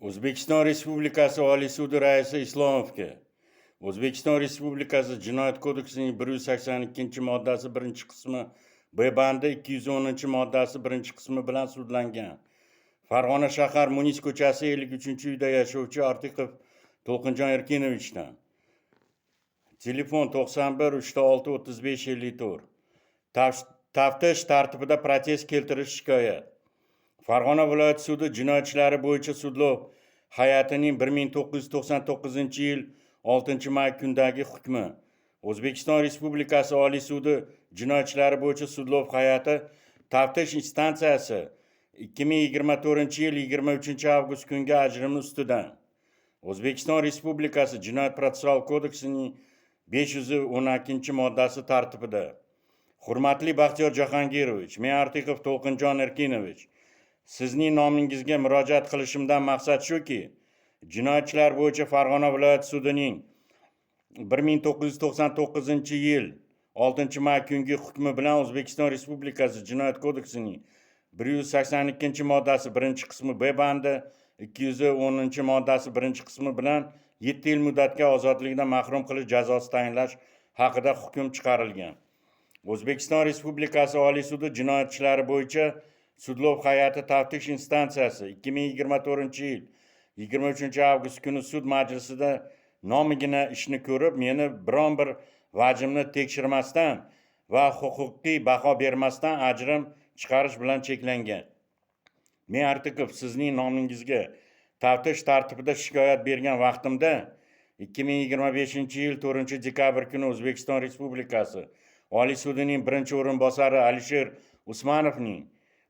O'zbekiston Respublikasi Oliy sudi raisi Islomovga O'zbekiston Respublikasi Jinoyat kodeksining 182-moddasi 1-qismi B bandi 210-moddasi 1-qismi bilan sudlangan. Farg'ona shahar Munis ko'chasi 53-uyda yashovchi Ortiqov To'lqinjon Erkinovichdan. Telefon 91 36 35 54. Taftish tartibida protest keltirish shikoyat. Farg'ona viloyat sudi jinoyat bo'yicha sudlov hay'atining 1999-yil 6-may kundagi hukmi. O'zbekiston Respublikasi Oliy sudi jinoyat bo'yicha sudlov hay'ati taftish instansiyasi 2024-yil 23-avgust kungi ajrimi ustidan O'zbekiston Respublikasi Jinoyat-protsessual kodeksining 512-moddasi tartibida. Hurmatli Baxtiyor Jahongirovich, men Ortiqov To'lqinjon Erkinovich, sizning nomingizga murojaat qilishimdan maqsad shuki, jinoyatchilar bo'yicha Farg'ona viloyat sudining 1999-yil 6-may kungi hukmi bilan O'zbekiston Respublikasi Jinoyat kodeksining 182-moddasi 1-qismi B bandi 210-moddasi 1-qismi bilan 7 yil muddatga ozodlikdan mahrum qilish jazosi tayinlash haqida hukm chiqarilgan. O'zbekiston Respublikasi Oliy sudi jinoyat bo'yicha sudlov hay'ati taftish instansiyasi 2024-yil 23-avgust kuni sud majlisida nomigina ishni ko'rib, meni biron bir vajimni tekshirmasdan va huquqiy baho bermasdan ajrim chiqarish bilan cheklangan. Men Ortiqov sizning nomingizga taftish tartibida shikoyat bergan vaqtimda 2025-yil 4-dekabr kuni O'zbekiston Respublikasi Oliy sudining birinchi o'rinbosari Alisher Usmonovning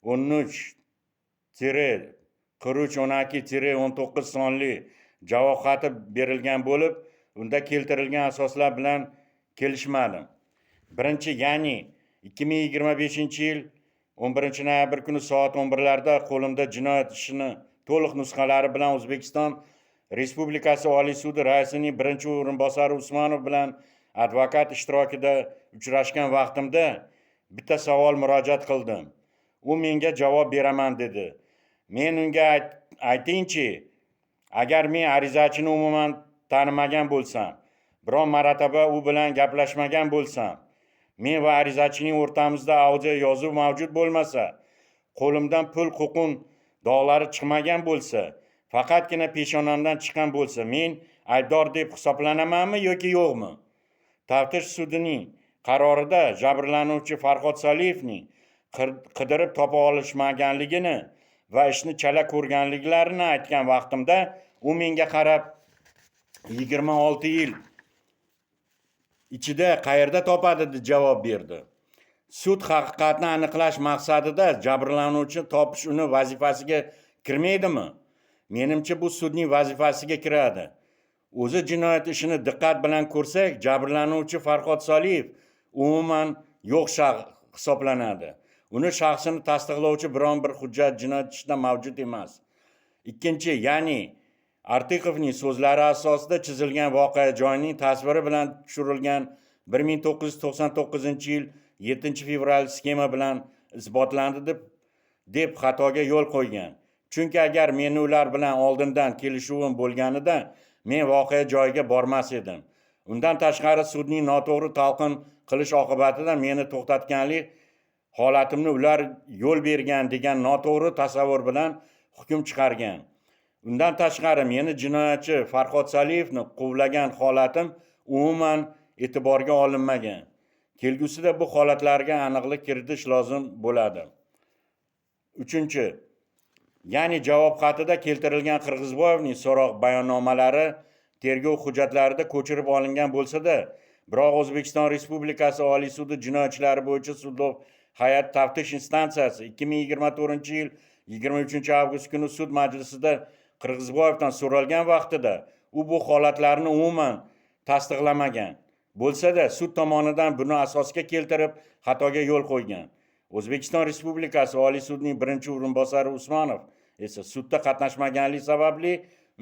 13-43-12-19 sonli javob xati berilgan bo'lib, unda keltirilgan asoslar bilan kelishmadim. Birinchi, ya'ni 2025-yil 11-noyabr kuni soat 11larda qo'limda jinoyat ishini to'liq nusxalari bilan O'zbekiston Respublikasi Oliy sudi raisining birinchi o'rinbosari Usmonov bilan advokat ishtirokida uchrashgan vaqtimda bitta savol murojaat qildim. U menga javob beraman dedi. Men unga aytingchi, agar men arizachini umuman tanimagan bo'lsam, biron marotaba u bilan gaplashmagan bo'lsam, men va arizachining o'rtamizda audio yozuv mavjud bo'lmasa, qo'limdan pul huquq dog'lari chiqmagan bo'lsa, faqatgina peshonamdan chiqqan bo'lsa, men aybdor deb hisoblanamanmi yoki yo'qmi? Taftish sudining qarorida jabrlanuvchi Farhod Soliyevning qidirib topa olishmaganligini va ishni chala ko'rganliklarini aytgan vaqtimda u menga qarab 26 yil ichida qayerda topadi deb javob berdi. Sud haqiqatni aniqlash maqsadida jabrlanuvchini topish uni vazifasiga kirmaydimi? Menimcha bu sudning vazifasiga kiradi. O'zi jinoyat ishini diqqat bilan ko'rsak, jabrlanuvchi Farhod Soliyev umuman yo'q shaxs hisoblanadi. Uni shaxsini tasdiqlovchi biron bir hujjat jinoyat ishida mavjud emas. Ikkinchi, ya'ni Ortiqovning so'zlari asosida chizilgan voqea joyining tasviri bilan tushirilgan 1999-yil 7-fevral sxema bilan isbotlandi deb xatoga yo'l qo'ygan. Chunki agar meni ular bilan oldindan kelishuvim bo'lganida men voqea joyiga bormas edim. Undan tashqari sudning noto'g'ri talqin qilish oqibatida meni to'xtatganlik holatimni ular yo'l bergan degan noto'g'ri tasavvur bilan hukm chiqargan. Undan tashqari meni jinoyatchi Farhod Soliyevni quvlagan holatim umuman e'tiborga olinmagan. Kelgusida bu holatlarga aniqlik kiritish lozim bo'ladi. Uchinchi, ya'ni javob xatida keltirilgan Qirg'izboyevning so'roq bayonnomalari tergov hujjatlarida ko'chirib olingan bo'lsa-da, biroq O'zbekiston Respublikasi Oliy sudi jinoyat bo'yicha sudlov hay'at taftish instansiyasi 2024-yil 23-avgust kuni sud majlisida Qirg'izboyevdan so'ralgan vaqtida u bu holatlarni umuman tasdiqlamagan. Bo'lsa-da, sud tomonidan buni asosga keltirib xatoga yo'l qo'ygan. O'zbekiston Respublikasi Oliy sudining birinchi o'rinbosari Usmonov esa sudda qatnashmaganligi sababli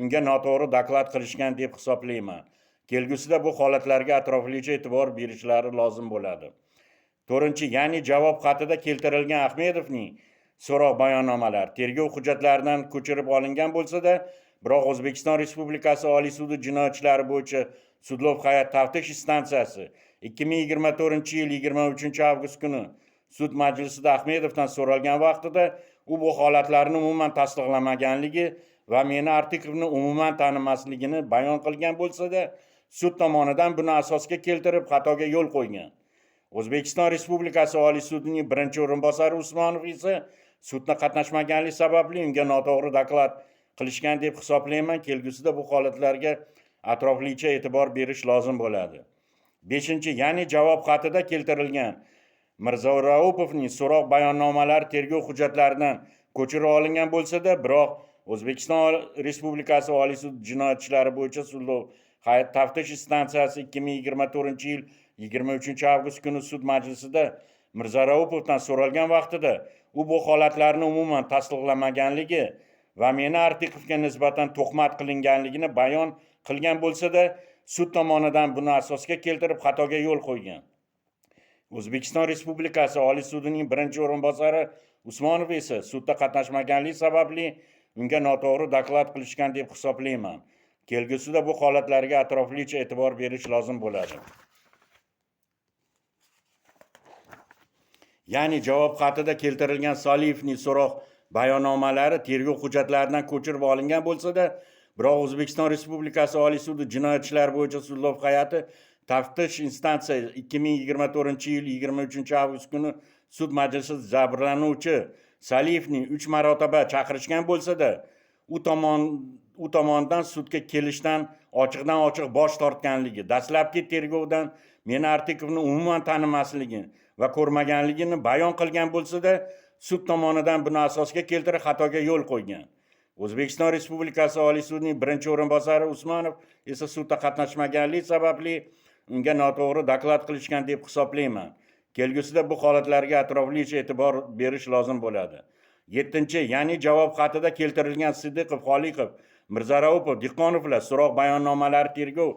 unga noto'g'ri doklad qilishgan deb hisoblayman. Kelgusida bu holatlarga atroflicha e'tibor berishlari lozim bo'ladi. To'rtinchi, ya'ni javob xatida keltirilgan Ahmedovning so'roq bayonnomalari tergov hujjatlaridan ko'chirib olingan bo'lsa-da, biroq O'zbekiston Respublikasi Oliy sudi jinoyat ishlari bo'yicha sudlov hay'at taftish instansiyasi 2024-yil 23-avgust kuni sud majlisida Ahmedovdan so'ralgan vaqtida u bu holatlarni umuman tasdiqlamaganligi va meni Artiqovni umuman tanimasligini bayon qilgan bo'lsa-da, sud tomonidan buni asosga keltirib xatoga yo'l qo'ygan. O'zbekiston Respublikasi Oliy sudining birinchi o'rinbosari Usmonov esa sudda qatnashmaganlik sababli unga noto'g'ri doklad qilishgan deb hisoblayman. Kelgusida bu holatlarga atroflicha e'tibor berish lozim bo'ladi. 5. Ya'ni javob xatida keltirilgan Mirzaraupovning so'roq bayonnomalari tergov hujjatlaridan ko'chirib olingan bo'lsa-da, biroq O'zbekiston Respublikasi Oliy sudi jinoyat ishlari bo'yicha sudlov hay'at taftish instansiyasi 2024-yil 23-avgust kuni sud majlisida Mirzaraupovdan so'ralgan vaqtida u bu holatlarni umuman tasdiqlamaganligi va meni Artiqovga nisbatan tuhmat qilinganligini bayon qilgan bo'lsa-da, sud tomonidan buni asosga keltirib xatoga yo'l qo'ygan. O'zbekiston Respublikasi Oliy sudining birinchi o'rinbosari Usmonov esa sudda qatnashmaganlik sababli unga noto'g'ri doklad qilishgan deb hisoblayman. Kelgusida bu holatlarga atroflicha e'tibor berish lozim bo'ladi. Ya'ni javob xatida keltirilgan Soliyevning so'roq bayonnomalari tergov hujjatlaridan ko'chirib olingan bo'lsa-da, biroq O'zbekiston Respublikasi Oliy sudi jinoyat ishlari bo'yicha sudlov hay'ati taftish instansiyasi 2024-yil 23-avgust kuni sud majlisida jabrlanuvchi Soliyevning 3 marotaba chaqirishgan bo'lsa-da, u tomonidan sudga kelishdan ochiqdan ochiq bosh tortganligi, dastlabki tergovdan meni Artiqovni umuman tanimasligi va ko'rmaganligini bayon qilgan bo'lsa-da, sud tomonidan buni asosga keltirib xatoga yo'l qo'ygan. O'zbekiston Respublikasi Oliy sudining birinchi o'rinbosari Usmonov esa sudda qatnashmaganlik sababli unga noto'g'ri doklad qilishgan deb hisoblayman. Kelgusida bu holatlarga atroflicha e'tibor berish lozim bo'ladi. 7. Ya'ni javob xatida keltirilgan Sidiqov, Xoliqov, Mirzaraupov, Dehqonovlar so'roq bayonnomalari tergov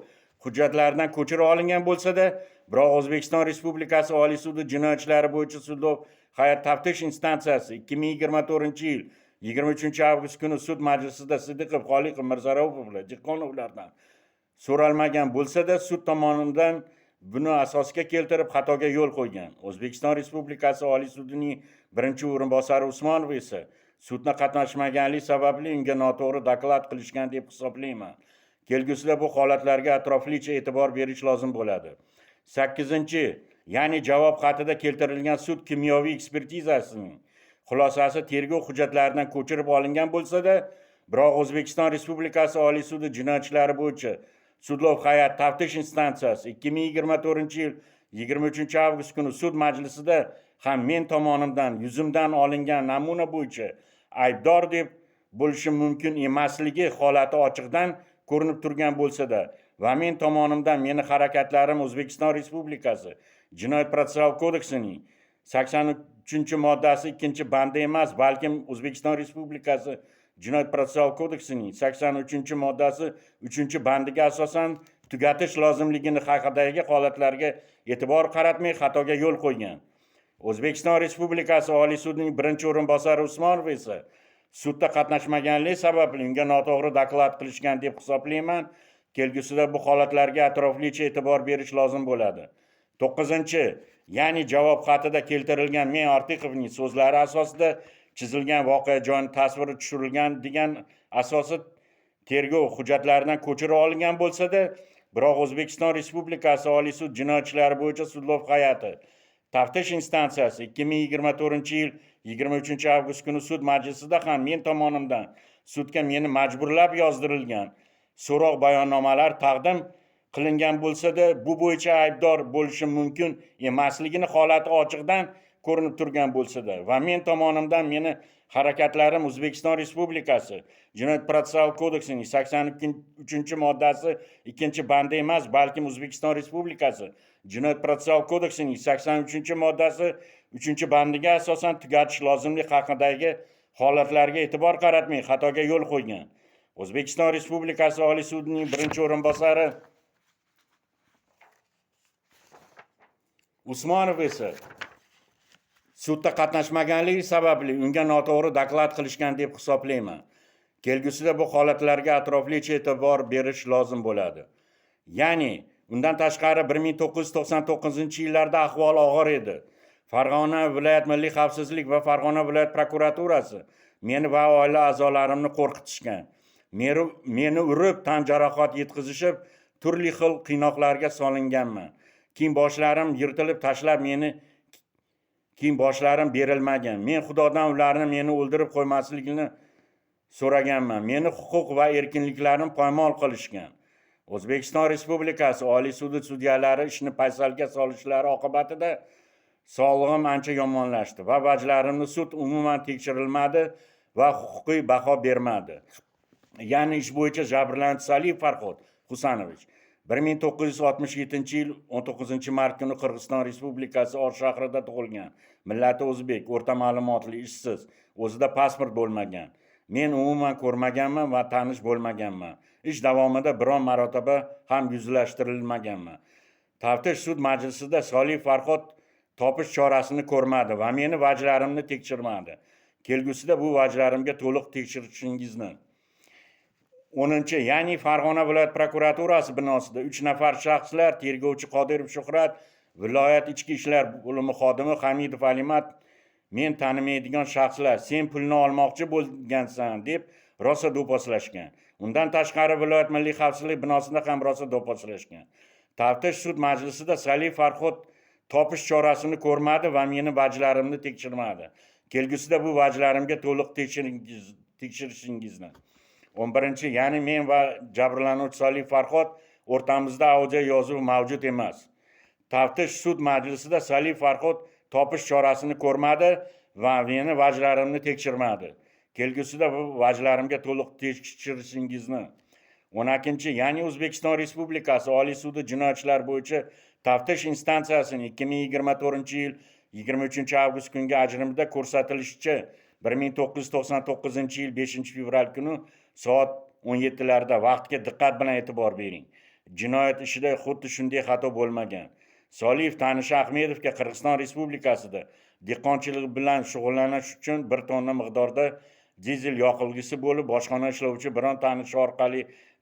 hujjatlaridan ko'chirib olingan bo'lsa-da, biroq O'zbekiston Respublikasi Oliy sudi jinoyat ishlari bo'yicha sudlov hay'at taftish instansiyasi 2024-yil 23-avgust kuni sud majlisida Sidiqov, Xoliqov, Mirzaraupovlar, Dehqonovlardan so'ralmagan bo'lsa-da, sud tomonidan buni asosga keltirib xatoga yo'l qo'ygan. O'zbekiston Respublikasi Oliy sudining birinchi o'rinbosari Usmonov esa sudda qatnashmaganlik sababli unga noto'g'ri doklad qilishgan deb hisoblayman. Kelgusida bu holatlarga atroflicha e'tibor berish lozim bo'ladi. 8. Ya'ni javob xatida keltirilgan sud kimyoviy ekspertizasining xulosasi tergov hujjatlaridan ko'chirib olingan bo'lsa-da, biroq O'zbekiston Respublikasi Oliy sudi jinoyat ishlari bo'yicha sudlov hay'at taftish instansiyasi 2024-yil 23-avgust kuni sud majlisida ham men tomonimdan yuzimdan olingan namuna bo'yicha aybdor deb bo'lishi mumkin emasligi holati ochiqdan ko'rinib turgan bo'lsa-da va men tomonimdan meni harakatlarim O'zbekiston Respublikasi Jinoyat protsessual kodeksining 83-moddasi 2-bandi emas, balkim O'zbekiston Respublikasi Jinoyat protsessual kodeksining 83-moddasi 3-bandiga asosan tugatish lozimligini haqidagi holatlarga e'tibor qaratmay xatoga yo'l qo'ygan. O'zbekiston Respublikasi Oliy sudining birinchi o'rinbosari Usmonov esa sudda qatnashmaganlik sababli unga noto'g'ri doklad qilishgan deb hisoblayman. Kelgusida bu holatlarga atroflicha e'tibor berish lozim bo'ladi. 9. Ya'ni javob xatida keltirilgan men Artiqovning so'zlari asosida chizilgan voqea joyini tasviri tushirilgan degan asosi tergov hujjatlaridan ko'chirib olingan bo'lsa-da, biroq O'zbekiston Respublikasi Oliy sud jinoyat ishlari bo'yicha sudlov hay'ati taftish instansiyasi 2024-yil 23-avgust kuni sud majlisida ham men tomonimdan sudga meni majburlab yozdirilgan so'roq bayonnomalar taqdim qilingan bo'lsa-da, bu bo'yicha aybdor bo'lishim mumkin emasligini holati ochiqdan ko'rinib turgan bo'lsa-da va men tomonimdan meni harakatlarim O'zbekiston Respublikasi Jinoyat protsessual kodeksining 83-moddasi 2-bandi emas, balkim O'zbekiston Respublikasi Jinoyat protsessual kodeksining 83-moddasi 3-bandiga asosan tugatish lozimligi haqidagi holatlarga e'tibor qaratmay xatoga yo'l qo'ygan. O'zbekiston Respublikasi Oliy sudining birinchi o'rinbosari Usmonov esa sudda qatnashmaganligi sababli unga noto'g'ri doklad qilishgan deb hisoblayman. Kelgusida bu holatlarga atroflicha e'tibor berish lozim bo'ladi. Ya'ni undan tashqari 1999-yillarda ahvol og'ir edi. Farg'ona viloyat milliy xavfsizlik va Farg'ona viloyat prokuraturasi meni va oila a'zolarimni qo'rqitishgan. Meni urib, tan jarohat yetkazishib, turli xil qiynoqlarga solinganman. Kiyim-boshlarim yirtilib tashlab kiyim-boshlarim berilmagan. Men Xudodan ularni meni o'ldirib qo'ymasligini so'raganman. Meni huquq va erkinliklarim poymol qilishgan. O'zbekiston Respublikasi Oliy sudi sudyalari ishni paysalga solishlari oqibatida sog'lig'im ancha yomonlashdi va vajlarimni sud umuman tekshirilmadi va huquqiy baho bermadi. Ya'ni ish bo'yicha jabrlanuvchi Saliyev Farhod Husanovich 1967-yil 19-mart kuni Qirg'iziston Respublikasi Or shahrida tug'ilgan. Millati o'zbek, o'rta ma'lumotli, ishsiz, o'zida pasport bo'lmagan. Men umuman ko'rmaganman va tanish bo'lmaganman. Ish davomida biron marotaba ham yuzlashtirilmaganman. Taftish sud majlisida Saliyev Farhod topish chorasini ko'rmadi va meni vajlarimni tekshirmadi. Kelgusida bu vajlarimga to'liq tekshirishingizni. 10. Ya'ni Farg'ona viloyat prokuraturasi binosida 3 nafar shaxslar tergovchi Qodirov Shuhrat, viloyat ichki ishlar bo'limi xodimi Hamidov Alimat men tanimaydigan shaxslar sen pulni olmoqchi bo'lgansan deb rosa do'pposlashgan. Undan tashqari viloyat milliy xavfsizlik binosida ham rosa do'pposlashgan. Taftish sud majlisida Saliyev Farhod topish chorasini ko'rmadi va meni vajlarimni tekshirmadi. Kelgusida bu vajlarimga to'liq tekshirishingizni. 11. Ya'ni men va jabrlanuvchi Saliyev Farhod o'rtamizda audio yozuv mavjud emas. Taftish sud majlisida Saliyev Farhod topish chorasini ko'rmadi va meni vajlarimni tekshirmadi. Kelgusida bu vajlarimga to'liq tekshirishingizni. 12. Ya'ni O'zbekiston Respublikasi Oliy sudi jinoyatchilar bo'yicha taftish instansiyasining 2024-yil 23 avgust kungi ajrimida ko'rsatilishicha 1999-yil 5-fevral kuni soat 17larda vaqtga diqqat bilan e'tibor bering. Jinoyat ishida xuddi shunday xato bo'lmagan. Soliyev tanishi Ahmedovga Qirg'iziston Respublikasida dehqonchilik bilan shug'ullanish uchun 1 tonna miqdorda dizel yoqilg'isi bo'lib, bojxona ishlovchi biron tanishi orqali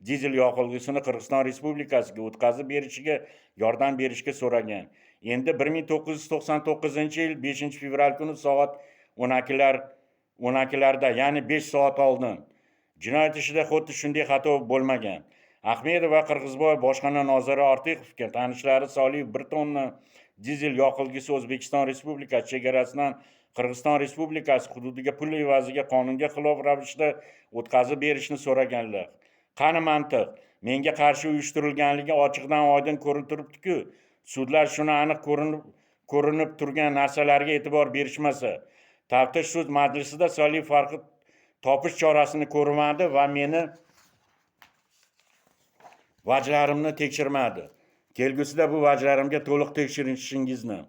dizel yoqilg'isini Qirg'iziston Respublikasiga o'tkazib berishiga yordam berishga so'ragan. Endi 1999-yil 5-fevral kuni soat 12larda, ya'ni 5 soat oldin jinoyat ishida xuddi shunday xato bo'lmagan. Ahmedov va Qirg'izboyev bojxona noziri Ortiqovga tanishlari Soliyev 1 tonna dizel yoqilg'isi O'zbekiston Respublikasi chegarasidan Qirg'iziston Respublikasi hududiga pul evaziga qonunga xilof ravishda o'tkazib berishni so'raganlar. Qani mantiq? Menga qarshi uyushtirilganligi ochiqdan oydin ko'rinib turibdi-ku. Sudlar shuni aniq ko'rinib turgan narsalarga e'tibor berishmasa, taftish sud majlisida Saliyev Farhod topish chorasini ko'rmadi va meni vajlarimni tekshirmadi. Kelgusida bu vajlarimga to'liq tekshirishingizni.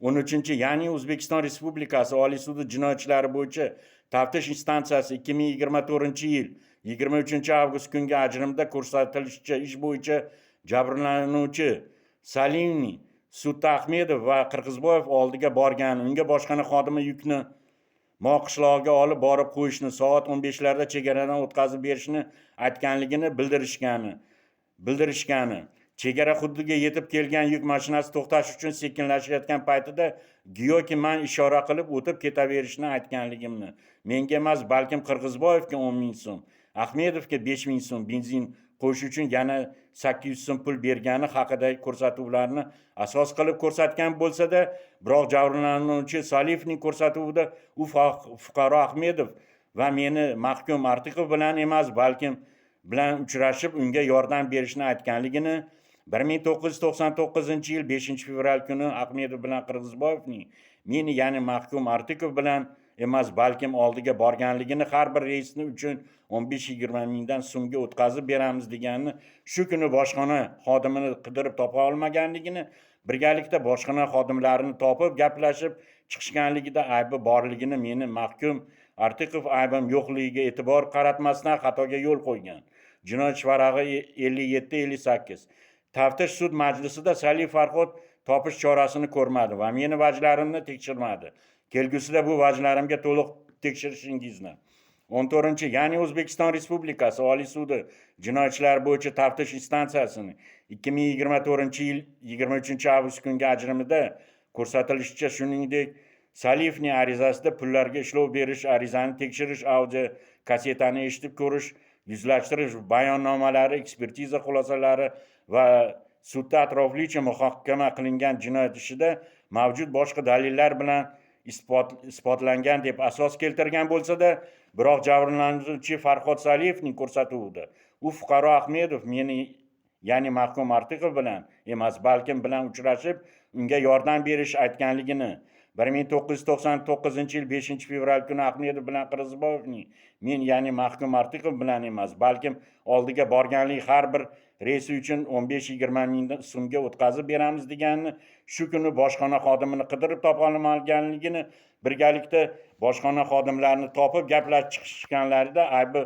13. Ya'ni O'zbekiston Respublikasi Oliy sudi jinoyatchilari bo'yicha taftish instansiyasi 2024-yil 23 avgust kungi ajrimda ko'rsatilishicha ish bo'yicha jabrlanuvchi Saliyevni sudda Ahmedov va Qirg'izboyev oldiga borgani, unga bojxona xodimi yukni qishlog'iga olib borib qo'yishni, soat 15larda chegaradan o'tkazib berishni aytganligini bildirishgani. Chegara hududiga yetib kelgan yuk mashinasi to'xtash uchun sekinlashayotgan paytida go'yoki men ishora qilib o'tib ketaverishni aytganligimni. Menga emas, balkim Qirg'izboyevga 10 ming so'm, Ahmedovga 5 ming so'm benzin qo'yish uchun yana 800 so'm pul bergani haqidagi ko'rsatuvlarni asos qilib ko'rsatgan bo'lsa-da, biroq jabrlanuvchi Saliyevning ko'rsatuvida u fuqaro Ahmedov va meni mahkum Ortiqov bilan emas, balkim bilan uchrashib unga yordam berishni aytganligini, 1999-yil 5-fevral kuni Ahmedov bilan Qirg'izboyevning meni, ya'ni mahkum Ortiqov bilan emas, balkim oldiga borganligini, har bir reysni uchun 15-20 mingdan so'mga o'tkazib beramiz deganini, shu kuni bojxona xodimini qidirib topa olmaganligini, birgalikda bojxona xodimlarini topib gaplashib chiqishganligida aybi borligini, meni mahkum Ortiqov aybim yo'qligiga e'tibor qaratmasdan xatoga yo'l qo'ygan. Jinoyat varag'i 57-58. Taftish sud majlisida Saliyev Farhod topish chorasini ko'rmadi va meni vajlarimni tekshirmadi. Kelgusida bu vajlarimga to'liq tekshirishingizni. 14, ya'ni O'zbekiston Respublikasi Oliy sudi jinoyatchilar bo'yicha taftish instansiyasining 2024-yil 23-avgust kungi ajrimida ko'rsatilishicha, shuningdek, Saliyevning arizasida pullarga ishlov berish, arizani tekshirish, audio kassetani eshitib ko'rish, yuzlashtirish bayonnomalari, ekspertiza xulosalari va sudda atroflicha muhokama qilingan jinoyat ishida mavjud boshqa dalillar bilan isbotlangan deb asos keltirgan bo'lsa-da, biroq jabrlanuvchi Farhod Saliyevning ko'rsatuvida u fuqaro Ahmedov meni, ya'ni mahkum Ortiqov bilan emas, balkim bilan uchrashib, unga yordam berish aytganligini, 1999-yil 5-fevral kuni Ahmedov bilan Qirg'izboyevning men, ya'ni mahkum Ortiqov bilan emas, balkim oldiga borganlik har bir reysi uchun 15-20 ming so'mga o'tkazib beramiz deganini, shu kuni boshqona xodimini qidirib topa olmaganligini, birgalikda boshqona xodimlarni topib gaplashib chiqishganlarida aybi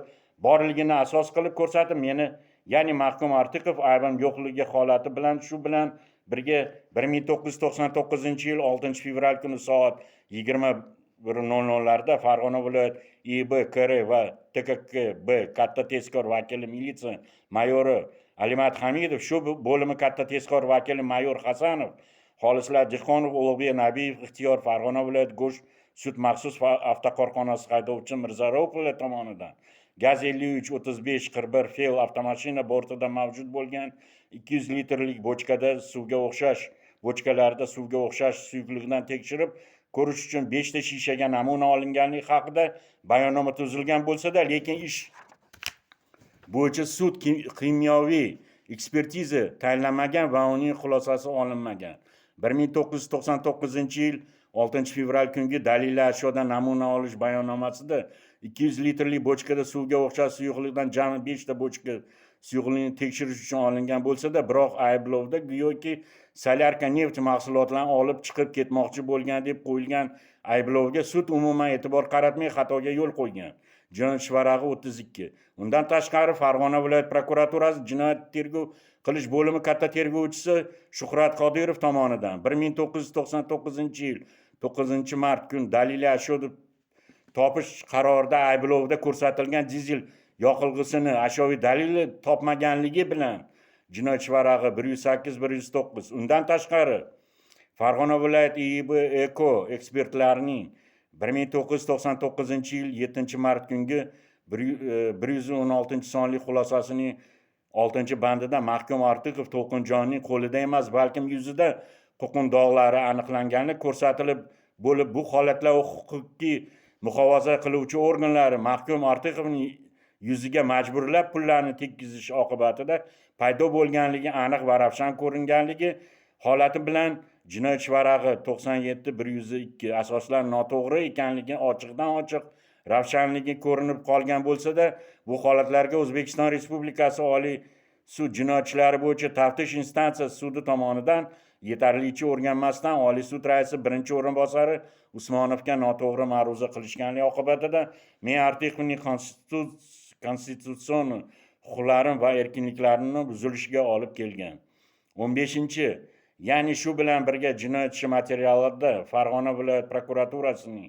borligini asos qilib ko'rsatib, meni, ya'ni mahkum Ortiqov aybim yo'qligi holati bilan shu bilan birga 1999-yil 6-fevral kuni soat 21:00larda Farg'ona viloyat IB KR va TKKB katta tezkor vakili militsiya mayori Alimat Hamidov, shu bo'limi katta tezkor vakili mayor Hasanov, Xolislar Dehqonov, Ulug'bek Nabiyev, Ixtiyor Farg'ona viloyat go'sht sut maxsus avtokorxonasi haydovchi Mirzaro'pov tomonidan gaz 53-35-41 Fel avtomashina bortida mavjud bo'lgan 200 litrlik bochkalarda suvga o'xshash suyuqlikdan tekshirib ko'rish uchun 5 ta shishaga namuna olinganligi haqida bayonnoma tuzilgan bo'lsa-da, lekin ish bo'yicha sud kimyoviy ekspertiza tayinlanmagan va uning xulosasi olinmagan. 1999-yil 6-fevral kungi dalillar ashyodan namuna olish bayonnomasida 200 litrlik bochkada suvga o'xshash suyuqlikdan jami 5 ta bochka suyuqlikni tekshirish uchun olingan bo'lsa-da, biroq ayblovda go'yoki solyarka neft mahsulotlarini olib chiqib ketmoqchi bo'lgan deb qo'yilgan ayblovga sud umuman e'tibor qaratmay xatoga yo'l qo'ygan. Jinoyat ishi varag'i 32. Undan tashqari Farg'ona viloyat prokuraturasi jinoyat tergov qilish bo'limi katta tergovchisi Shuhrat Qodirov tomonidan 1999-yil 9-mart kun daliliy ashyo topish qarorida ayblovda ko'rsatilgan dizel yoqilg'isini ashyoviy dalili topmaganligi bilan jinoyat ishi varag'i 108-109. Undan tashqari Farg'ona viloyat IIB Eko ekspertlarining 1999-yil 7-mart kungi 116 sonli xulosasining 6-bandida mahkum Ortiqov To'lqinjonning qo'lida emas, balkim yuzida qo'qin dog'lari aniqlangani ko'rsatilib bo'lib, bu holatlar huquqiy muhofaza qiluvchi organlari mahkum Ortiqovning yuziga majburlab pullarni tekkizish oqibatida paydo bo'lganligi aniq va ravshan ko'ringanligi holati bilan jinoyat ishi varag'i 97-102 asoslar noto'g'ri ekanligi ochiqdan ochiq ravshanligi ko'rinib qolgan bo'lsa-da, bu holatlarga O'zbekiston Respublikasi Oliy sud jinoyatchilari bo'yicha taftish instansiyasi sudi tomonidan yetarlicha o'rganmasdan Oliy sud raisi birinchi o'rinbosari Usmonovga noto'g'ri ma'ruza qilishganligi oqibatida men Ortiqovning konstitutsion huquqlari va erkinliklarini buzilishiga olib kelgan. 15. Ya'ni shu bilan birga jinoyat ishi materiallarida Farg'ona viloyat prokuraturasining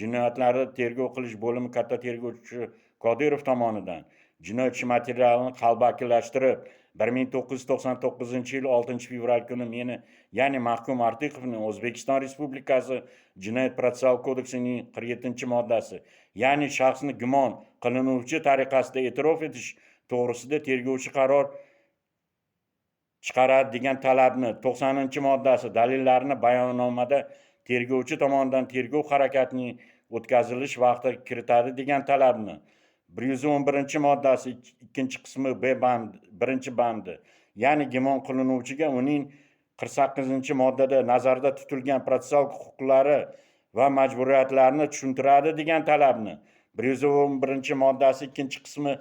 jinoyatlarni tergov qilish bo'limi katta tergovchisi Qodirov tomonidan jinoyat ishi materialini qalbakilashtirib 1999-yil 6-fevral kuni meni, ya'ni mahkum Ortiqovni O'zbekiston Respublikasi Jinoyat protsessual kodeksining 47-moddasi, ya'ni shaxsni gumon qilinuvchi tariqasida e'tirof etish to'g'risida tergovchi qaror chiqaradi degan talabni, 90-moddasi dalillarni bayonnomada tergovchi tomonidan tergov harakatining o'tkazilish vaqti kiritadi degan talabni, 111-moddasi 2-qismi B bandi 1-bandi, ya'ni gumon qilinuvchiga uning 48-moddada nazarda tutilgan protsessual huquqlari va majburiyatlarini tushuntiradi degan talabni, 111-moddasi 2-qismi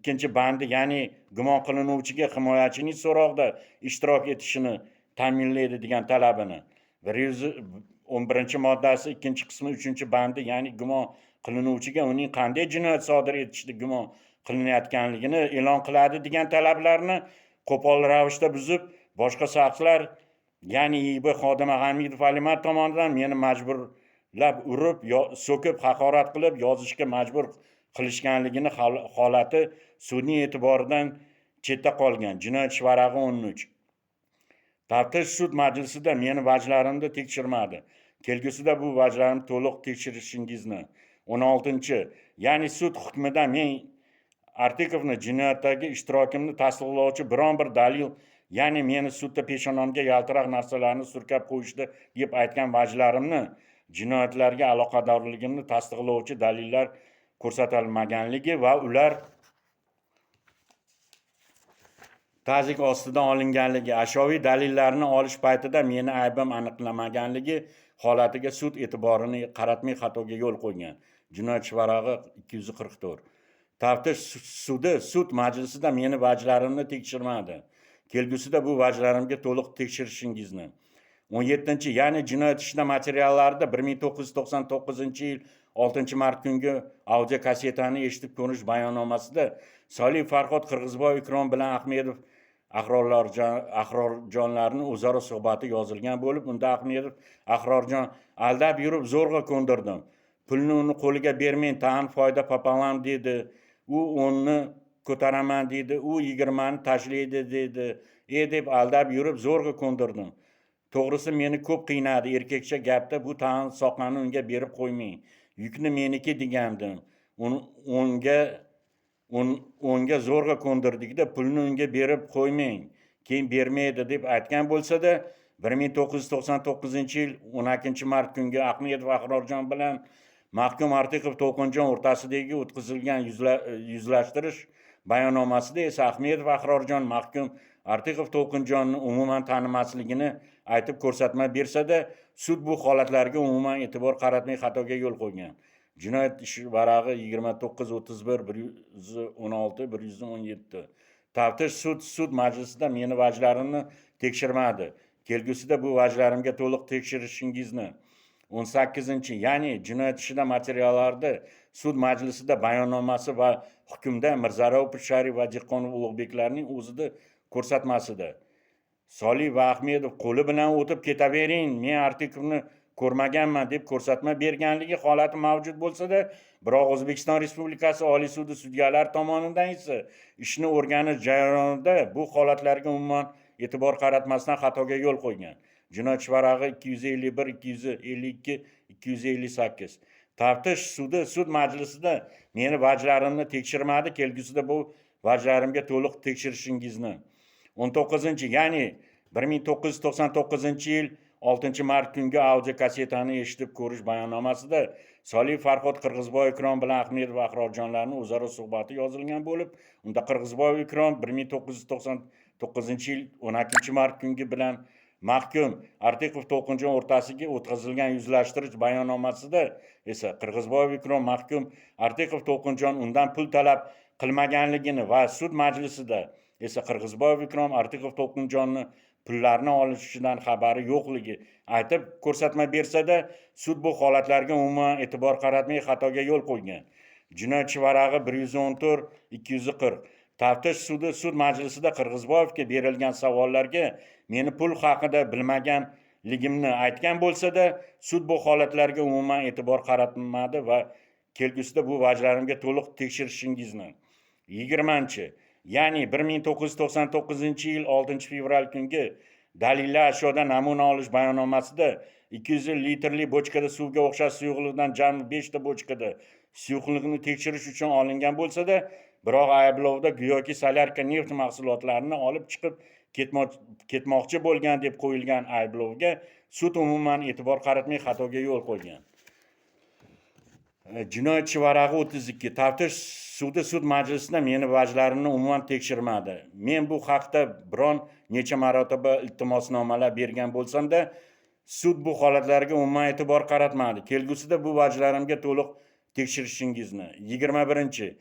2-bandi, ya'ni gumon qilinuvchiga himoyachining so'roqda ishtirok etishini ta'minlaydi degan talabini, 111-moddasi 2-qismi 3-bandi, ya'ni gumon qilinuvchiga uning qanday jinoyat sodir etishda gumon qilinayotganligini e'lon qiladi degan talablarni qo'pol ravishda buzib, boshqa shaxslar, ya'ni IB xodimi Hamidov Alimat tomonidan meni majburlab urib, so'kib, haqorat qilib, yozishga majbur qilishganligini holati sudning e'tiboridan chetda qolgan. Jinoyat ishi varag'i 13. Taftish sud majlisida meni vajlarimni tekshirmadi. Kelgusida bu vajlarimni to'liq tekshirishingizni. 16. Ya'ni sud hukmida men Artikovni jinoyatdagi ishtirokimni tasdiqlovchi biron bir dalil, ya'ni meni sudda peshonamga yaltiroq narsalarni surkab qo'yishdi deb aytgan vajlarimni, jinoyatlarga aloqadorligimni tasdiqlovchi dalillar ko'rsatilmaganligi va ular ta'ziyq ostidan olinganligi, ashyoviy dalillarni olish paytida meni aybim aniqlanmaganligi holatiga sud e'tiborini qaratmay xatoga yo'l qo'ygan. Jinoyat ishi varag'i 244. Taftish sudi sud majlisida meni vajlarimni tekshirmadi. Kelgusida bu vajlarimga to'liq tekshirishingizni. 17. Ya'ni jinoyat ishida materiallarida 1999-yil 6-mart kungi audio kassetani eshitib ko'rish bayonomasida Soliyev Farhod Qirg'izboy Ikrom bilan Ahmedov Ahrorjonlarning o'zaro suhbati yozilgan bo'lib, unda Ahmedov Ahrorjon aldab yurib zo'rg'a ko'ndirdim. Pulni uni qo'liga bermang, ta'an foyda papalam dedi. U 10ni ko'taraman dedi, u 20ni tashlaydi dedi. Deb aldab yurib zo'rg'a ko'ndirdim. To'g'risi meni ko'p qiynadi. Erkakcha gapda bu ta'an soqani unga berib qo'ymang. Yukni meniki degandim. Unga zo'rg'a ko'ndirdikda pulni unga berib qo'ymang, keyin bermaydi deb aytgan bo'lsa-da, 1999-yil 12-mart kungi Ahmedov Ahrorjon bilan mahkum Artiqov To'lqinjon o'rtasidagi o'tkazilgan yuzlashtirish bayonomasida esa Ahmedov Ahrorjon mahkum Artiqov To'lqinjonni umuman tanimasligini aytib ko'rsatma bersa-da, sud bu holatlarga umuman e'tibor qaratmay xatoga yo'l qo'ygan. Jinoyat ishi varag'i 29, 31, 116, 117. Taftish sud majlisida meni vajlarimni tekshirmadi. Kelgusida bu vajlarimga to'liq tekshirishingizni. 18. Ya'ni jinoyat ishida materiallarda sud majlisida bayonomasi va hukmda Mirzarapov Sharif va Dehqonov Ulug'beklarning o'zida ko'rsatmasida Soliyev va Ahmedov qo'li bilan o'tib ketavering, men Artikovni ko'rmaganman deb ko'rsatma berganligi holati mavjud bo'lsa-da, biroq O'zbekiston Respublikasi Oliy sudi sudyalari tomonidan esa ishni o'rganish jarayonida bu holatlarga umuman e'tibor qaratmasdan xatoga yo'l qo'ygan. Jinoyat ishi varag'i 251, 252, 258. Taftish sudi sud majlisida meni vajlarimni tekshirmadi. Kelgusida bu vajlarimga to'liq tekshirishingizni. 19. Ya'ni 1999-yil 6-mart kungi audio kassetani eshitib ko'rish bayonomasida Soliyev Farhod Qirg'izboy Ikrom bilan Ahmedov Ahrorjonlarning o'zaro suhbati yozilgan bo'lib, unda Qirg'izboy Ikrom 1999-yil 12-mart kungi bilan mahkum Artiqov To'lqinjon o'rtasiga o'tkazilgan yuzlashtirish bayonomasida esa Qirg'izboy Ikrom mahkum Artiqov To'lqinjon undan pul talab qilmaganligini va sud majlisida esa Qirg'izboy Ikrom Artiqov To'lqinjonni pullarni olishidan xabari yo'qligi aytib ko'rsatma bersa-da, sud bu holatlarga umuman e'tibor qaratmay xatoga yo'l qo'ygan. Jinoyat ishi varag'i 114, 240. Taftish sudi sud majlisida Qirg'izboyevga berilgan savollarga meni pul haqida bilmaganligimni aytgan bo'lsa-da, sud bu holatlarga umuman e'tibor qaratmadi va kelgusida bu vajlarimga to'liq tekshirishingizni. 20. Ya'ni 1999-yil 6-fevral kungi dalillar ashyodan namuna olish bayonomasida 200 litrli bochkada suvga o'xshash suyuqlikdan jami 5 ta bochkada suyuqlikni tekshirish uchun olingan bo'lsa-da, biroq ayblovda go'yoki solyarka neft mahsulotlarini olib chiqib ketmoqchi bo'lgan deb qo'yilgan ayblovga sud umuman e'tibor qaratmay xatoga yo'l qo'ygan. Jinoyat ishi varag'i 32. Taftish sudi sud majlisida meni vajlarimni umuman tekshirmadi. Men bu haqda biron necha marotaba iltimosnomalar bergan bo'lsam-da, sud bu holatlarga umuman e'tibor qaratmadi. Kelgusida bu vajlarimga to'liq tekshirishingizni. 21.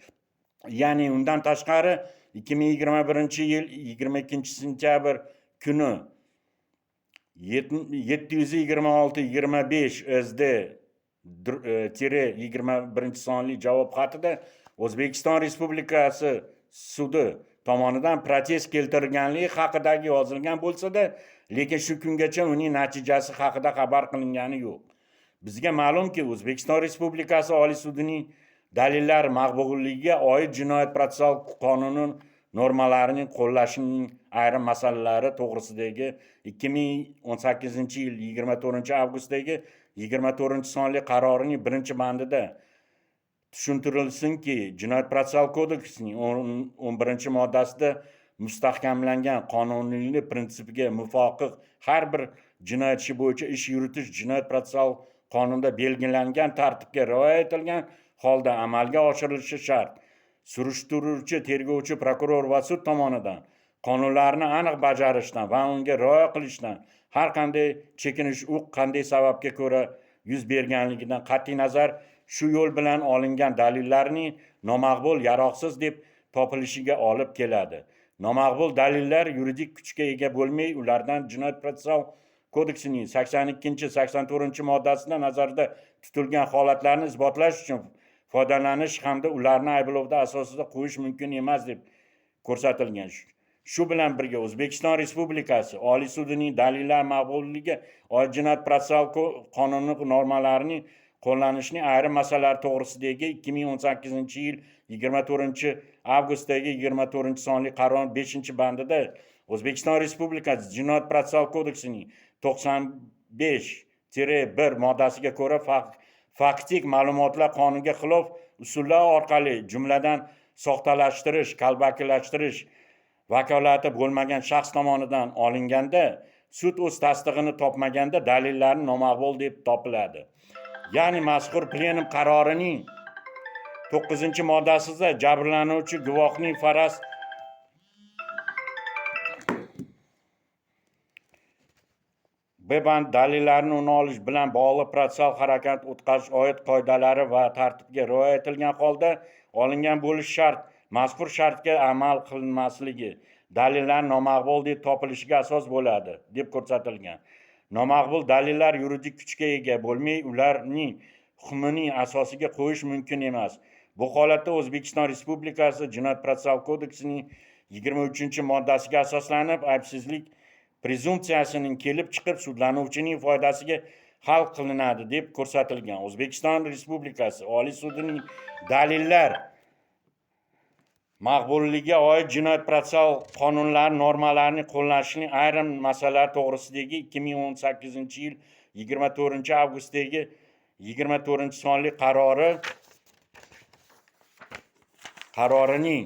Ya'ni undan tashqari 2021-yil 22-sentyabr kuni 726-25 SD 21 sonli javob xatida O'zbekiston Respublikasi sudi tomonidan protest keltirganligi haqidagi yozilgan bo'lsa-da, lekin shu kungacha uning natijasi haqida xabar qilingani yo'q. Bizga ma'lumki, O'zbekiston Respublikasi Oliy sudining dalillar maqbulligiga oid jinoyat protsessual qonuni normalarining qo'llashining ayrim masalalari to'g'risidagi 2018 yil 24 avgustdagi 24 sonli qarorining 1-bandida tushuntirilsinki, jinoyat protsessual kodeksining 11-moddasida mustahkamlangan qonuniylik prinsipiga muvofiq har bir jinoyat ishi bo'yicha ish yuritish jinoyat protsessual qonunda belgilangan tartibga rioya etilgan holda amalga oshirilishi shart. Surishtiruvchi, tergovchi, prokuror va sud tomonidan qonunlarni aniq bajarishdan va unga rioya qilishdan har qanday chekinish qanday sababga ko'ra yuz berganligidan qat'iy nazar shu yo'l bilan olingan dalillarning nomaqbul, yaroqsiz deb topilishiga olib keladi. Nomaqbul dalillar yuridik kuchga ega bo'lmay, ulardan jinoyat protsessual kodeksining 82-84-moddasida nazarda tutilgan holatlarni isbotlash uchun foydalanish hamda ularni ayblovda asosida qo'yish mumkin emas deb ko'rsatilgan. Shu bilan birga O'zbekiston Respublikasi Oliy sudining dalillar maqbulligi oid jinoyat protsessual qonuni normalarining qo'llanishining ayrim masalalari to'g'risidagi 2018 yil 24 avgustdagi 24-sonli qaror 5-bandida O'zbekiston Respublikasi Jinoyat protsessual kodeksining 95-1 moddasiga ko'ra faktik ma'lumotlar qonunga xilof usullar orqali, jumladan soxtalashtirish, qalbakilashtirish vakolati bo'lmagan shaxs tomonidan olinganda, sud o'z tasdig'ini topmaganda dalillarni nomaqbul deb topiladi. Ya'ni mazkur plenum qarorining 9-moddasida jabrlanuvchi guvohning faraz B-band dalillarni uni olish bilan bog'liq protsessual harakat o'tkazish oid qoidalari va tartibga rioya etilgan holda olingan bo'lishi shart. Mazkur shartga amal qilinmasligi dalillar nomaqbul deb topilishiga asos bo'ladi deb ko'rsatilgan. Nomaqbul dalillar yuridik kuchga ega bo'lmay, ularning hukmining asosiga qo'yish mumkin emas. Bu holatda O'zbekiston Respublikasi Jinoyat protsessual kodeksining 23-moddasiga asoslanib, aybsizlik prezumpsiyasining kelib chiqib sudlanuvchining foydasiga hal qilinadi deb ko'rsatilgan. O'zbekiston Respublikasi Oliy sudining dalillar maqbulligiga oid jinoyat protsessual qonunlari normalarining qo'llanishining ayrim masalalari to'g'risidagi 2018 yil 24 avgustdagi 24-sonli qarorining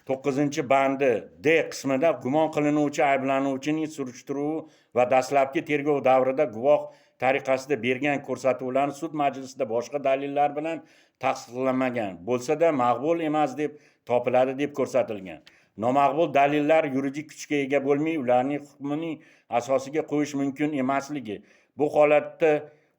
9-bandi D qismida gumon qilinuvchi ayblanuvchining surishtiruvi va dastlabki tergov davrida guvoh tariqasida bergan ko'rsatuvlarni sud majlisida boshqa dalillar bilan tasdiqlamagan bo'lsa-da maqbul emas deb topiladi deb ko'rsatilgan. Nomaqbul dalillar yuridik kuchga ega bo'lmay, ularning hukmining asosiga qo'yish mumkin emasligi. Bu holatda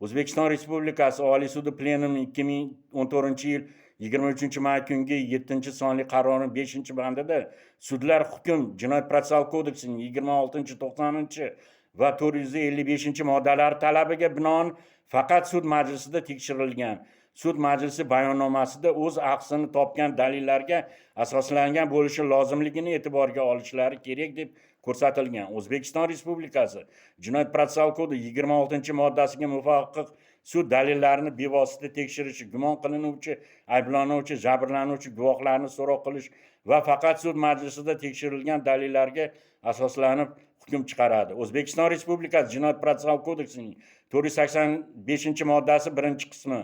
O'zbekiston Respublikasi Oliy sudi plenumi 2014-yil 23-may kungi 7-sonli qarorining 5-bandida sudlar hukm Jinoyat protsessual kodeksining 26, 90 va 455-moddalari talabiga binoan faqat sud majlisida tekshirilgan. Sud majlisi bayonnomasida o'z aqsini topgan dalillarga asoslangan bo'lishi lozimligini e'tiborga olishlari kerak deb ko'rsatilgan. O'zbekiston Respublikasi Jinoyat protsessual kodeks 26-moddasiga muvofiq sud dalillarini bevosita tekshirishi, gumon qilinuvchi, ayblanuvchi, jabrlanuvchi guvohlarni so'roq qilish va faqat sud majlisida tekshirilgan dalillarga asoslanib hukm chiqaradi. O'zbekiston Respublikasi Jinoyat protsessual kodeksining 485-moddasi 1-qismi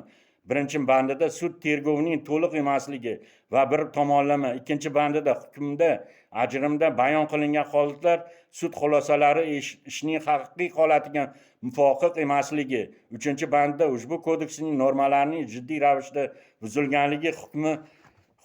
1-bandida sud tergovining to'liq emasligi va bir tomonlama 2-bandida hukmda ajrimda bayon qilingan holatlar sud xulosalari ishning haqiqiy holatiga muvofiq emasligi, 3-bandda ushbu kodeksning normalarining jiddiy ravishda buzilganligi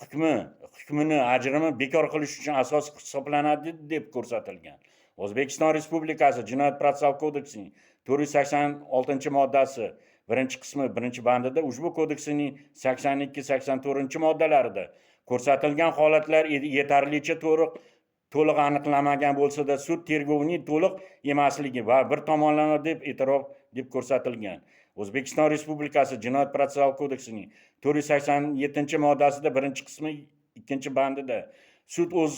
hukmini ajrimi bekor qilish uchun asos hisoblanadi deb ko'rsatilgan. O'zbekiston Respublikasi Jinoyat protsessual kodeksining 486-moddasi 1-qismi 1-bandida ushbu kodeksining 82-84-moddalarida ko'rsatilgan holatlar yetarlicha to'liq aniqlanmagan bo'lsa-da sud tergovining to'liq emasligi va bir tomonlama deb e'tirof deb ko'rsatilgan. O'zbekiston Respublikasi Jinoyat protsessual kodeksining 487-moddasida 1-qismi 2-bandida sud o'z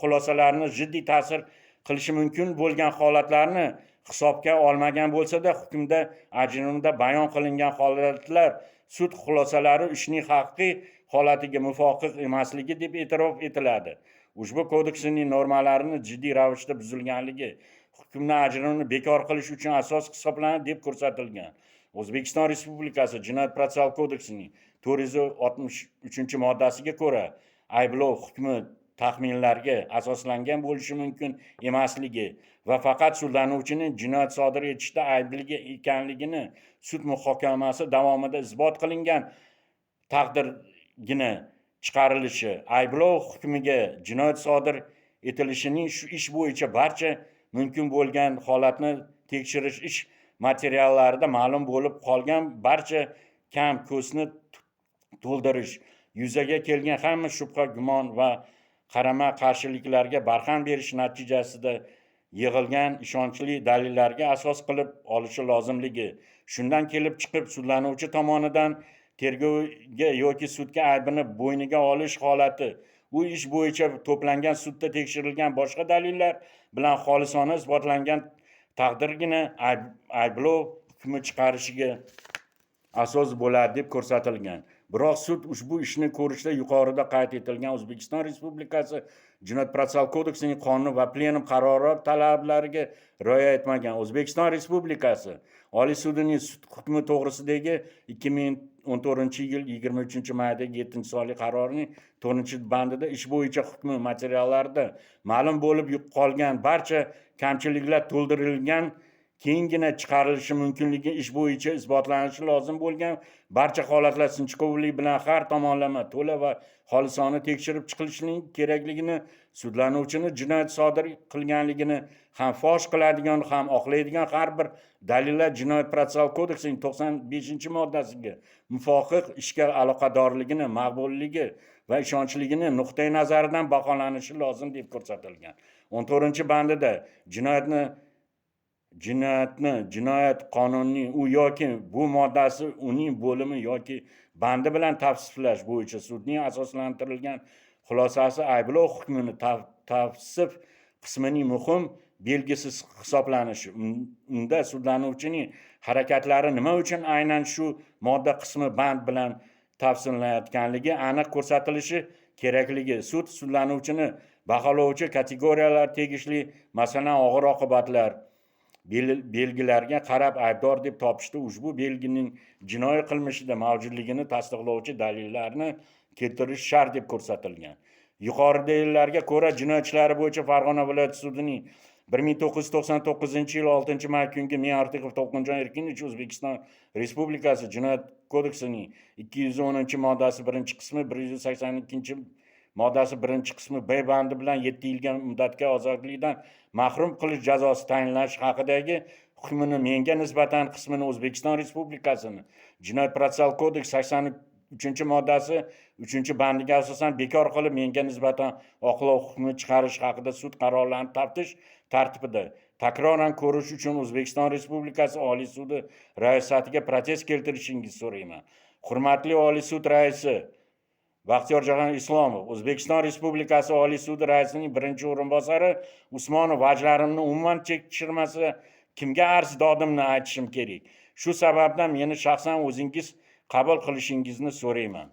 xulosalarini jiddiy ta'sir qilishi mumkin bo'lgan holatlarni hisobga olmagan bo'lsa-da hukmda ajrimda bayon qilingan holatlar sud xulosalari ishning haqiqiy holatiga muvofiq emasligi deb e'tirof etiladi. Ushbu kodeksning normalarini jiddiy ravishda buzilganligi hukmni ajrimini bekor qilish uchun asos hisoblanadi deb ko'rsatilgan. O'zbekiston Respublikasi Jinoyat protsessual kodeksining 463-moddasiga ko'ra ayblov hukmi taxminlarga asoslangan bo'lishi mumkin emasligi va faqat sudlanuvchining jinoyat sodir etishda aybli ekanligini sud muhokamasi davomida isbot qilingan taqdirgina chiqarilishi, ayblov hukmiga jinoyat sodir etilishining shu ish bo'yicha barcha mumkin bo'lgan holatni tekshirish ish materiallarida ma'lum bo'lib qolgan barcha kam ko'sni to'ldirish, yuzaga kelgan hamma shubha, gumon va qarama qarshiliklarga barham berish natijasida yig'ilgan ishonchli dalillarga asos qilib olishi lozimligi, shundan kelib chiqib sudlanuvchi tomonidan tergovga yoki sudga aybini bo'yniga olish holati, bu ish bo'yicha to'plangan sudda tekshirilgan boshqa dalillar bilan xolisona isbotlangan taqdirgina ayblov hukmi chiqarishiga asos bo'ladi deb ko'rsatilgan. Biroq sud ushbu ishni ko'rishda yuqorida qayd etilgan O'zbekiston Respublikasi Jinoyat protsessual kodeksining qonun va plenum qarori talablariga rioya etmagan. O'zbekiston Respublikasi Oliy sudining sud hukmi to'g'risidagi 2014-yil 23-maydagi 7-sonli qarorining 4-bandida ish bo'yicha hukmi materiallarida ma'lum bo'lib qolgan barcha kamchiliklar to'ldirilgan, keyingina chiqarilishi mumkinligi ish bo'yicha isbotlanishi lozim bo'lgan barcha holatlar sinchkovlik bilan har tomonlama to'la va xolisona tekshirib chiqilishining kerakligini, sudlanuvchini jinoyat sodir qilganligini ham fosh qiladigan, ham oqlaydigan har bir dalillar Jinoyat protsessual kodeksining 95-moddasiga muvofiq ishga aloqadorligini, maqbulligi va ishonchligini nuqtai nazaridan baholanishi lozim deb ko'rsatilgan. 14-bandida jinoyat qonunining u yoki bu moddasi, uning bo'limi yoki bandi bilan tavsiflash bo'yicha sudning asoslantirilgan xulosasi ayblov hukmini tavsif qismining muhim belgisi hisoblanishi, unda sudlanuvchining harakatlari nima uchun aynan shu modda qismi band bilan tavsiflanayotganligi aniq ko'rsatilishi kerakligi, sud sudlanuvchini baholovchi kategoriyalar tegishli, masalan, og'ir oqibatlar belgilarga qarab aybdor deb topishda ushbu belgining jinoiy qilmishida mavjudligini tasdiqlovchi dalillarni keltirish shart deb ko'rsatilgan. Yuqoridagilariga ko'ra, jinoyat ishlari bo'yicha Farg'ona viloyati sudining 1999-yil 6-may kungi Men-Ortiqov To'lqinjon Erkinovich O'zbekiston Respublikasi Jinoyat kodeksining 210-moddasi 1-qismi, 182-moddasi 1-qismi B bandi bilan 7 yilga muddatga ozodlikdan mahrum qilish jazosi tayinlash haqidagi hukmini menga nisbatan qismini O'zbekiston Respublikasining Jinoyat protsessual kodeks 83-moddasi 3-bandiga asosan bekor qilib, menga nisbatan oqlov hukmi chiqarish haqida sud qarorlarini taftish tartibida takroran ko'rish uchun O'zbekiston Respublikasi Oliy sudi raisatiga protest keltirishingizni so'rayman. Hurmatli Oliy sud raisi Baxtiyorjon Islomov, O'zbekiston Respublikasi Oliy sudi raisining 1-o'rinbosari Usmonov vajlarimni umuman tekshirmasa kimga arz dodimni aytishim kerak. Shu sababdan meni shaxsan o'zingiz qabul qilishingizni so'rayman.